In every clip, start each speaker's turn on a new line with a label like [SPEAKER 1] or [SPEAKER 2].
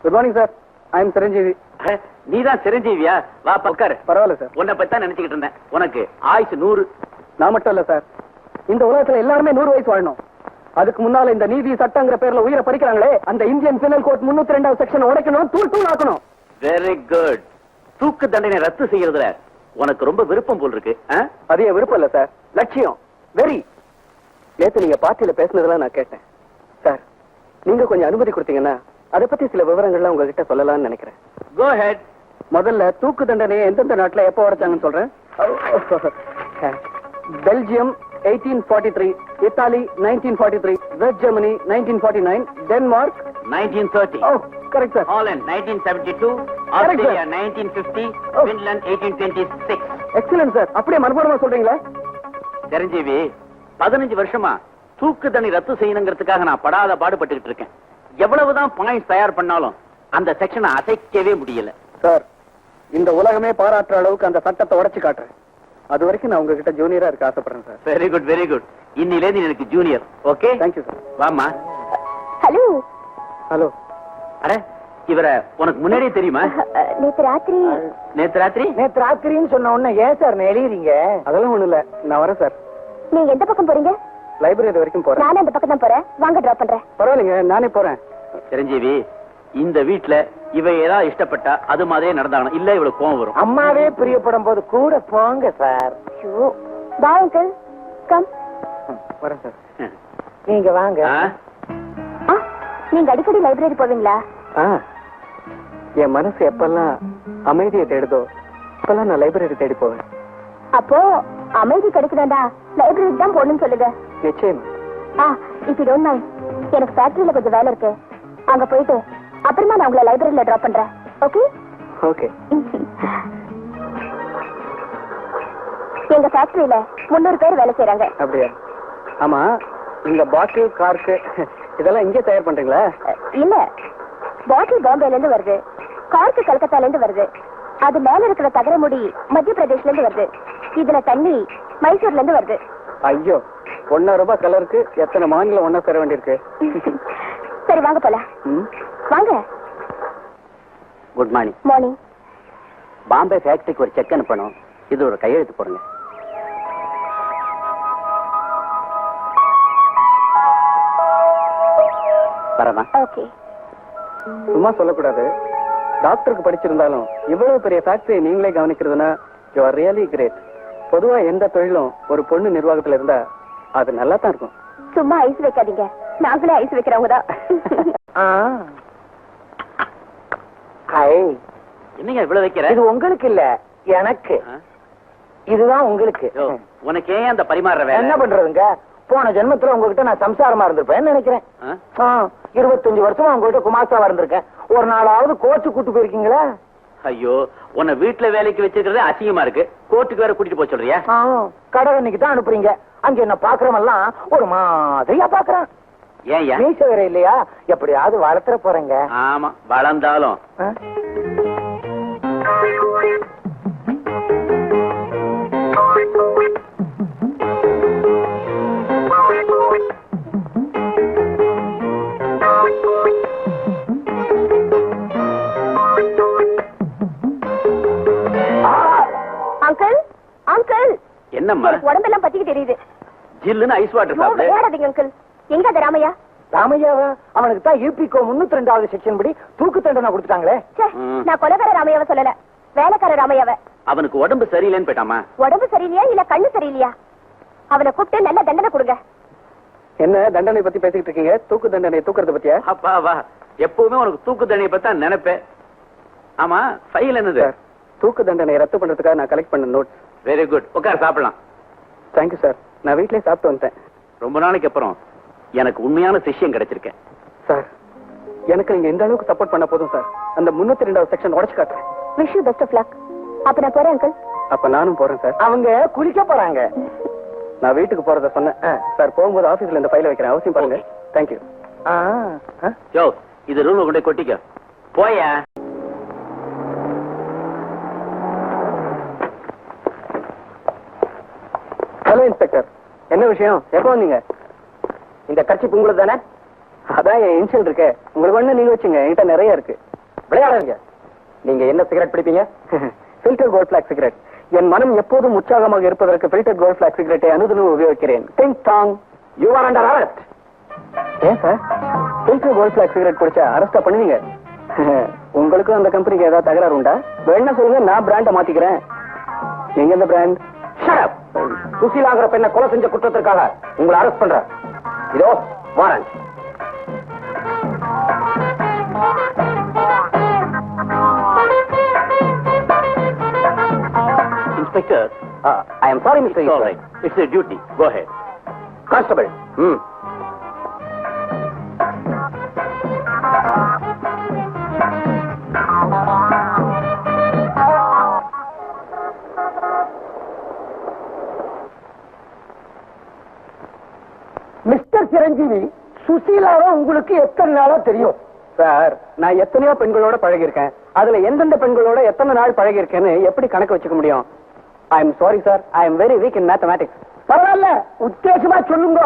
[SPEAKER 1] Good morning sir. I am Chiranjeevi.
[SPEAKER 2] நீதான் சிரஞ்சீவியா? வா உட்காரு.
[SPEAKER 1] பரவாயில்ல சார்.
[SPEAKER 2] உன்னை பத்தி தான் நினைச்சுக்கிட்டு இருந்தேன். உனக்கு ஆயுசு 100.
[SPEAKER 1] நான் மட்டும் இல்ல சார், இந்த உலகத்துல எல்லாருமே 100 வயசு வாழணும். அதுக்கு முன்னால இந்த நீதி சட்டங்கிற பேர்ல உயிரை படிக்கிறாங்களே, அந்த இந்தியன் பினல் கோட் 302 செக்ஷன் உடைக்கணும், தூள் ஆக்கணும்.
[SPEAKER 2] Very good. தூக்கு தண்டனை ரத்து செய்யறதுல உனக்கு ரொம்ப விருப்பம் போல் இருக்கு.
[SPEAKER 1] அதே விருப்பம் இல்ல சார், லட்சியம், வெரி. நேத்து நீங்க பார்ட்டியில பேசுனதெல்லாம் நான் கேட்டேன் சார். நீங்க கொஞ்சம் அனுமதி கொடுத்தீங்கன்னா அதை பத்தி சில விவரங்கள்லாம் உங்ககிட்ட சொல்லலாம்னு நினைக்கிறேன்.
[SPEAKER 2] Go ahead.
[SPEAKER 1] முதல்ல தூக்கு தண்டனையை எந்தெந்த நாட்டுல எப்போ உடைச்சாங்கன்னு சொல்றேன். Belgium 1843, Italy 1943, west Germany 1949, Denmark
[SPEAKER 2] 1930.
[SPEAKER 1] Correct sir.
[SPEAKER 2] Holland 1972, Australia 1950, Finland 1826.
[SPEAKER 1] Excellent sir. அப்படியே மறுபடியும் சொல்றீங்களா?
[SPEAKER 2] சிரஞ்சீவி, 15 வருஷமா தூக்கு தண்டனை ரத்து செய்யணுங்கிறதுக்காக நான் படாத பாடுபட்டுக்கிட்டு இருக்கேன். எவ்வளவுதான் பாயிண்ட்ஸ் தயார் பண்ணாலும் அந்த செக்ஷனை அசைக்கவே முடியல
[SPEAKER 1] சார். இந்த உலகமே பாராட்டுற அளவுக்கு அந்த சட்டத்தை உடைச்சு காட்டுறேன். அது வரைக்கும் நான் உங்ககிட்ட ஜூனியரா இருக்க ஆசைப்படுறேன் sir.
[SPEAKER 2] Very good, very good. இன்னிலே நீ எனக்கு ஜூனியர். Okay,
[SPEAKER 1] thank you sir.
[SPEAKER 2] வாமா.
[SPEAKER 3] ஹலோ.
[SPEAKER 1] ஹலோ.
[SPEAKER 2] அட, இவரை உனக்கு முன்னாடியே தெரியுமா?
[SPEAKER 3] நேத்து ராத்திரி.
[SPEAKER 1] நேத்து ராத்திரின்னு சொன்ன உடனே ஏன் சார் எழுதிறீங்க? அதெல்லாம் ஒண்ணு இல்ல, நான் வரேன் சார்.
[SPEAKER 3] நீங்க எந்த பக்கம் போறீங்க?
[SPEAKER 1] லைப்ரரி வரைக்கும் போறேன்.
[SPEAKER 3] நானும் அந்த பக்கம் தான் போறேன். வாங்க டிராப் பண்றேன்.
[SPEAKER 1] பரவாயில்லைங்க, நானே போறேன்.
[SPEAKER 2] சிரஞ்சீவி, இந்த வீட்டுல இவ ஏதாவது இஷ்டப்பட்டா அது மாதிரியே நடந்தாகணும். இல்ல இவளுக்கு கோவம் வரும்.
[SPEAKER 1] அம்மாவே பிரியப்படும் போது கூட போங்க சார்.
[SPEAKER 3] Bye uncle. கம்.
[SPEAKER 1] வரேன் சார். நீங்க வாங்க.
[SPEAKER 3] நீங்க அடிக்கடி லைப்ரரி போவீங்களா?
[SPEAKER 1] என் மனசு எப்பெல்லாம் அமைதியை தேடுதோ அப்பெல்லாம் நான் லைப்ரரி தேடி போவேன்.
[SPEAKER 3] அப்போ அமைதி கிடைக்குதாண்டா லைப்ரரி தான் போகணும்னு சொல்லுங்க.
[SPEAKER 1] நிச்சயமா.
[SPEAKER 3] இஃப் யூ டோன்ட் மைண்ட், எனக்கு ஃபேக்டரியில கொஞ்சம் வேலை இருக்கு. அங்க போயிட்டு அப்புறமா நான் உங்களை லைப்ரரியில டிராப் பண்றேன். ஓகே?
[SPEAKER 1] ஓகே.
[SPEAKER 3] எங்க ஃபேக்டரியில 300 பேர் வேலை செய்யறாங்க.
[SPEAKER 1] அப்படியா? ஆமா, இந்த பாட்டில் கார்க்கு இதெல்லாம் இங்கே தயார் பண்றீங்களா?
[SPEAKER 3] இல்ல, பாட்டில் பாம்பேல இருந்து வருது, கார்க்கு கல்கத்தால இருந்து வருது, அது மேல இருக்கிற தகர முடி மத்திய பிரதேஷ்ல இருந்து வருது, இதுல தண்ணி மைசூர்ல இருந்து வருது.
[SPEAKER 1] ஐயோ, 1 ரூபாய் கலருக்கு எத்தனை மாநிலம் ஒன்னா சேர வேண்டியிருக்கு.
[SPEAKER 3] சரி வாங்க போலாம். வாங்க.
[SPEAKER 2] Good morning.
[SPEAKER 3] மார்னிங்.
[SPEAKER 2] பாம்பே ஃபேக்டரிக்கு ஒரு செக் அனுப்பணும். இது ஒரு கையெழுத்து போடுங்க. வரமா?
[SPEAKER 3] ஓகே.
[SPEAKER 1] சும்மா சொல்லக்கூடாது. டாக்டருக்கு படிச்சிருந்தாலும் இவ்வளவு பெரிய ஃபேக்டரியை நீங்களே கவனிக்கிறதுனா யூ ஆர் ரியலி கிரேட். பொதுவா எந்த தொழிலும் ஒரு பொண்ணு நிர்வாகத்துல இருந்தா அது நல்லா தான் இருக்கும்.
[SPEAKER 3] சும்மா ஐஸ் வைக்காதீங்க, நாங்களே ஐஸ் வைக்கிறவங்க தான்.
[SPEAKER 2] என்னங்க இவ்வளவு வைக்கிற?
[SPEAKER 1] இது உங்களுக்கு இல்ல, எனக்கு. இதுதான் உங்களுக்கு.
[SPEAKER 2] உனக்கு ஏன் அந்த பரிமாற வேலை?
[SPEAKER 1] என்ன பண்றதுங்க, போன ஜென்மத்துல உங்ககிட்ட நான் சம்சாரமா இருந்திருப்பேன்னு நினைக்கிறேன். 25 வருஷமா உங்ககிட்ட குமாஸ்தாவா இருந்திருக்கேன். ஒரு நாளாவது கோர்ட்டு கூட்டு போயிருக்கீங்களா?
[SPEAKER 2] ஐயோ, உன்னை வீட்டுல வேலைக்கு வச்சிருக்கிறதே அசிங்கமா இருக்கு. கோர்ட்டுக்கு வேற கூட்டிட்டு போக சொல்றியா?
[SPEAKER 1] கடவுளுக்கு தான் அனுப்புறீங்க. அங்க என்ன பாக்குறவெல்லாம் ஒரு மாதிரியா பாக்குறான்.
[SPEAKER 2] ஏன்
[SPEAKER 1] மீச வேற இல்லையா? எப்படியாவது வளர்த்துற போறேங்க.
[SPEAKER 2] ஆமா, வளர்ந்தாலும்
[SPEAKER 3] அங்கிள், அங்கிள்.
[SPEAKER 2] என்னம்மா?
[SPEAKER 3] உடம்பெல்லாம் பத்திக்கிட்டு தெரியுது.
[SPEAKER 2] ஜில்லுன்னு ஐஸ் வாட்டர் சாப்பிடு.
[SPEAKER 3] விளையாடாதீங்க அங்கிள். எங்க அது ராமையா?
[SPEAKER 1] ராமையாவா? அவனுக்கு தான் யூபிகோ 302வது செக்ஷன் படி தூக்கு தண்டனை கொடுத்துட்டாங்களே.
[SPEAKER 3] நான் கொலைகார ராமையாவை சொல்லல, வேலைக்கார ராமையாவை.
[SPEAKER 2] அவனுக்கு உடம்பு சரியில்லைன்னு போயிட்டாமா?
[SPEAKER 3] உடம்பு சரியில்லையா இல்ல கண்ணு சரியில்லையா? அவனை கூப்பிட்டு நல்ல தண்டனை கொடுங்க.
[SPEAKER 1] என்ன தண்டனை பத்தி பேசிக்கிட்டு இருக்கீங்க? தூக்கு தண்டனை தூக்குறத பத்தியா?
[SPEAKER 2] அப்பா வா, எப்பவுமே உனக்கு தூக்கு தண்டனை பத்தி தான் நினைப்பேன். ஆமா, ஃபைல் என்னது?
[SPEAKER 1] தூக்கு தண்டனை ரத்து பண்றதுக்காக நான் கலெக்ட் பண்ண நோட்.
[SPEAKER 2] Very good. உட்கார், சாப்பிடலாம்.
[SPEAKER 1] Thank you sir. நான் வீட்லயே சாப்பிட்டு வந்துட்டேன்.
[SPEAKER 2] ரொம்ப நாளைக்கு அப்புறம் எனக்கு உண்மையான சிஷ்யம் கிடைச்சிருக்கேன்.
[SPEAKER 1] சார், எனக்கு நீங்க இந்த அளவுக்கு சப்போர்ட் பண்ண போதும் சார். அந்த 302வது செக்ஷன் உடைச்சு காட்டுறேன்.
[SPEAKER 3] Wish you best of luck. அப்ப நான் போறேன் அங்கிள்.
[SPEAKER 1] அப்ப நானும் போறேன் சார். அவங்க குளிக்க போறாங்க. நான் வீட்டுக்கு போறத சொன்னேன் சார். போகும்போது ஆபீஸ்ல இந்த ஃபைலை வைக்கிறேன், அவசியம் பாருங்க. தேங்க்யூ.
[SPEAKER 2] யோ, இது ரூம்ல கொண்டு கொட்டிக்க. போயா.
[SPEAKER 1] ஹலோ இன்ஸ்பெக்டர், என்ன விஷயம்? எப்போ வந்தீங்க? இந்த கட்சி உங்களுக்கு தானே? அதான் என் இன்ஷியல் இருக்கு. உங்களுக்கு ஒண்ணு நீங்க வச்சுங்க, என்கிட்ட நிறைய இருக்கு. விளையாடுங்க. நீங்க என்ன சிகரெட் பிடிப்பீங்க? Filter gold black cigarette. என் மனம் எப்போதும் உற்சாகமாக இருப்பதற்கு ஃபில்டர் கோல்ட் பிளாக் சிகரெட்டை அனுதினம் உபயோகிக்கிறேன். Ding dong. You are under arrest. ஏன் sir filter gold black cigarette குடிச்சா அரெஸ்டா பண்ணுவீங்க? உங்களுக்கும் அந்த கம்பெனிக்கு ஏதாவது தகராறு உண்டா? வேணா சொல்லுங்க, நான் பிராண்ட மாத்திக்கிறேன். நீங்க எந்த பிராண்ட்? சுசீலாங்கிற பெண்ணை கொலை செஞ்ச குற்றத்திற்காக உங்களை அரெஸ்ட் பண்ற. இதோ warrant.
[SPEAKER 2] Inspector,
[SPEAKER 1] I am sorry, Mr.
[SPEAKER 2] it's all right. It's a duty. Go ahead.
[SPEAKER 1] Constable.
[SPEAKER 4] Mister Chiranjeevi, சுசீலாவை உங்களுக்கு எத்தனை நாளா தெரியும்?
[SPEAKER 1] சார், நான் எத்தனையோ பெண்களோட பழகியிருக்கேன். அதுல எந்தெந்த பெண்களோட எத்தனை நாள் பழகியிருக்கேன்னு எப்படி கணக்கு வச்சுக்க முடியும்? I am sorry sir, I am very weak in mathematics.
[SPEAKER 4] பரவாயில்ல, உத்தேசமா சொல்லுங்க.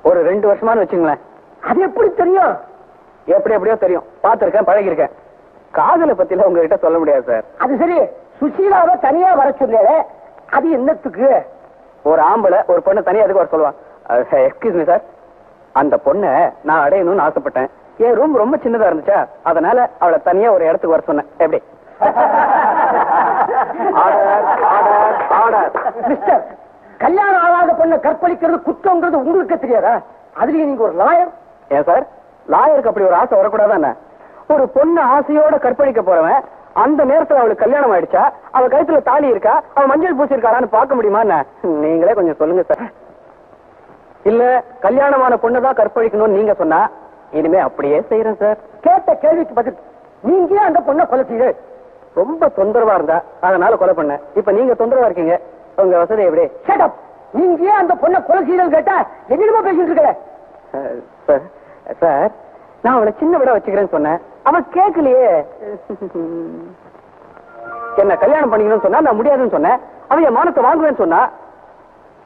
[SPEAKER 1] ஒரு 2 வருஷமானு வச்சுங்களேன்.
[SPEAKER 4] அது எப்படி தெரியும்?
[SPEAKER 1] எப்படியோ தெரியும். பார்த்திருக்கேன், பழகிருக்கேன். காதலை பத்தில உங்ககிட்ட சொல்ல முடியாது சார்.
[SPEAKER 4] அது சரி, சுசீலாவை தனியா வர சொன்னே, அது என்னத்துக்கு?
[SPEAKER 1] ஒரு ஆம்பளை ஒரு பொண்ணை தனியா எதுக்கு வர சொல்லுவான்? எக்ஸ்கியூஸ் மீ சார், அந்த பொண்ணை நான் அடையணும்னு ஆசைப்பட்டேன். என் ரூம் ரொம்ப சின்னதா இருந்துச்சா, அதனால அவளை தனியா ஒரு இடத்துக்கு வர சொன்னேன். எப்படி?
[SPEAKER 4] மிஸ்டர், கல்யாணம் ஆகாத பொண்ணை கற்பழிக்கிறது குற்றம்ங்கிறது உங்களுக்கு தெரியாதா? அதுலயும் நீங்க ஒரு லாயர்.
[SPEAKER 1] ஏன் சார், லாயருக்கு அப்படி ஒரு ஆசை வரக்கூடாதானே? ஒரு பொண்ணு ஆசையோட கற்பழிக்க போறவன் அந்த நேரத்துல அவளுக்கு கல்யாணம் ஆயிடுச்சா, அவ கழுத்துல தாலி இருக்கா, அவ மஞ்சள் பூசிருக்காளான்னு பார்க்க முடியுமா? நீங்களே கொஞ்சம் சொல்லுங்க சார். இல்ல கல்யாணமான பொண்ணுதான் கற்பழிக்கணும்னு நீங்க சொன்னா இனிமே அப்படியே செய்யறேன் சார்.
[SPEAKER 4] கேட்ட கேள்விக்கு பதில். நீங்க அந்த பொண்ணை கொலை செய்ய
[SPEAKER 1] ரொம்ப தொந்தரவா இருந்தா அதனால கொலை பண்ண. இப்ப நீங்க தொந்தரவா இருக்கீங்க, உங்க வசதி எப்படி?
[SPEAKER 4] Shut up. நீங்க அந்த பொண்ணை கொலை செய்யணும் கேட்டா என்னமா பேசிட்டு இருக்கல?
[SPEAKER 1] சார், நான் அவளை சின்ன விட வச்சுக்கிறேன்னு சொன்னேன், அவ கேட்கலையே. என்ன கல்யாணம் பண்ணிக்கணும்னு சொன்னா நான் முடியாதுன்னு சொன்னேன். அவ என் மானத்தை வாங்குவேன்னு சொன்னா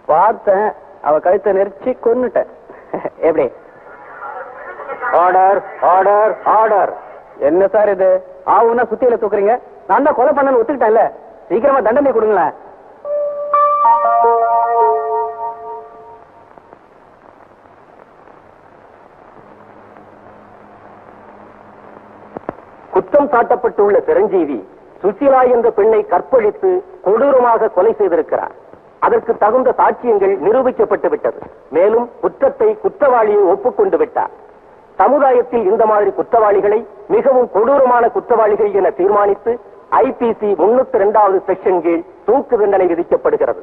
[SPEAKER 1] பார்த்தேன், அவ கழுத்தை நெரிச்சு கொன்னுட்டேன். எப்படி? Order order order. என்ன சார் இது? ஆவுன்னா சுத்தியில தூக்குறீங்க. நான் தான் கொலை பண்ணு ஒத்துக்கிட்டேன்ல, சீக்கிரமா தண்டனை கொடுங்களேன்.
[SPEAKER 4] குற்றம் சாட்டப்பட்டுள்ள சிரஞ்சீவி சுசீலா என்ற பெண்ணை கற்பழித்து கொடூரமாக கொலை செய்திருக்கிறார். அதற்கு தகுந்த சாட்சியங்கள் நிரூபிக்கப்பட்டு விட்டது. மேலும் குற்றத்தை குற்றவாளியை ஒப்புக்கொண்டு விட்டார். சமுதாயத்தில் இந்த மாதிரி குற்றவாளிகளை மிகவும் கொடூரமான குற்றவாளிகள் என தீர்மானித்து IPC 302வது செக்ஷன் கீழ் தூக்கு தண்டனை விதிக்கப்படுகிறது.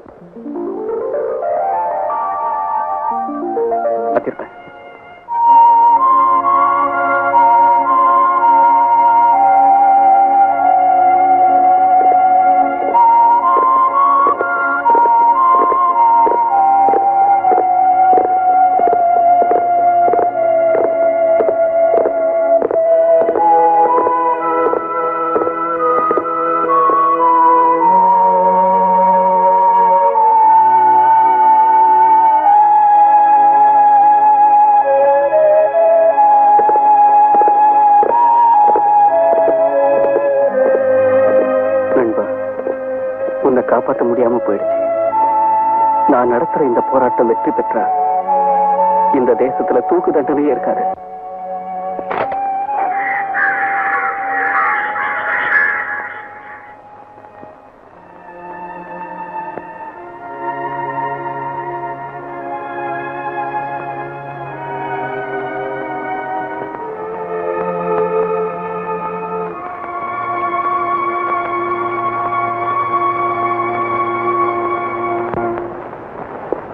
[SPEAKER 1] காப்பாற்ற முடியாம போயிடுச்சு. நான் நடத்துற இந்த போராட்டம் வெற்றி பெற்றா இந்த தேசத்துல தூக்கு தண்டனையே இருக்காது.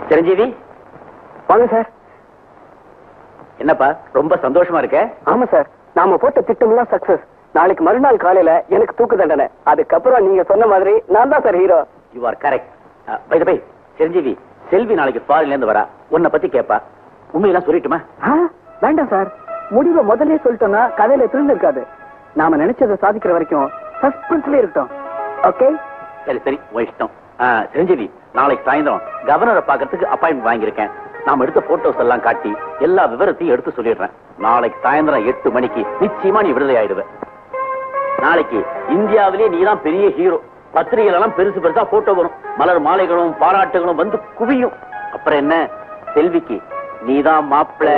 [SPEAKER 2] சிரஞ்சீவி,
[SPEAKER 1] வாங்க சார்.
[SPEAKER 2] என்னப்பா ரொம்ப சந்தோஷமா இருக்க?
[SPEAKER 1] ஆமா சார், நாம போட்ட திட்டம்லாம் சக்சஸ். நாளைக்கு மறுநாள் காலையில எனக்கு தூக்கு தண்டனை. அதுக்கப்புறம் நீங்க சொன்ன மாதிரி நான் தான் sir hero.
[SPEAKER 2] You are correct. By the by, Chiranjeevi, Selvi நாளைக்கு ஃபாரின்ல இருந்து வரா. உன்னை பத்தி கேப்பா. உண்மையெல்லாம் சொல்லிட்டுமா?
[SPEAKER 1] வேண்டாம் சார், முடிவை முதல்ல சொல்லிட்டோம்னா கதையில திரும்ப இருக்காது. நாம நினைச்சதை சாதிக்கிற வரைக்கும் சஸ்பென்ஸ்ல இருக்கட்டும். ஓகே?
[SPEAKER 2] சரி சரி, இஷ்டம். சிரஞ்சீவி, நாளைக்கு சாயந்தரம் கவர்னரை பாக்கிறதுக்கு அப்பாயின்மெண்ட் வாங்கியிருக்கேன். நாம எடுத்த போட்டோஸ் எல்லாம் காட்டி எல்லா விவரத்தையும் எடுத்து சொல்லிடுறேன். நாளைக்கு சாயந்தரம் 8 மணிக்கு நிச்சயமா நீ விடுதலை ஆயிடுவ. நாளைக்கு இந்தியாவிலே நீதான் பெரிய ஹீரோ. பத்திரிகைகள் எல்லாம் பெருசு பெருசா போட்டோ வரும். மலர் மாலைகளும் பாராட்டுகளும் வந்து குவியும். அப்புறம் என்ன, செல்விக்கு நீதான் மாப்பிள.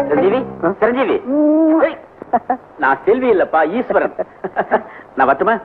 [SPEAKER 2] சிரஞ்சீவி, சிரஞ்சீவி, நான் செல்வி இல்லப்பா, ஈஸ்வரன். நான் வரட்டுமா?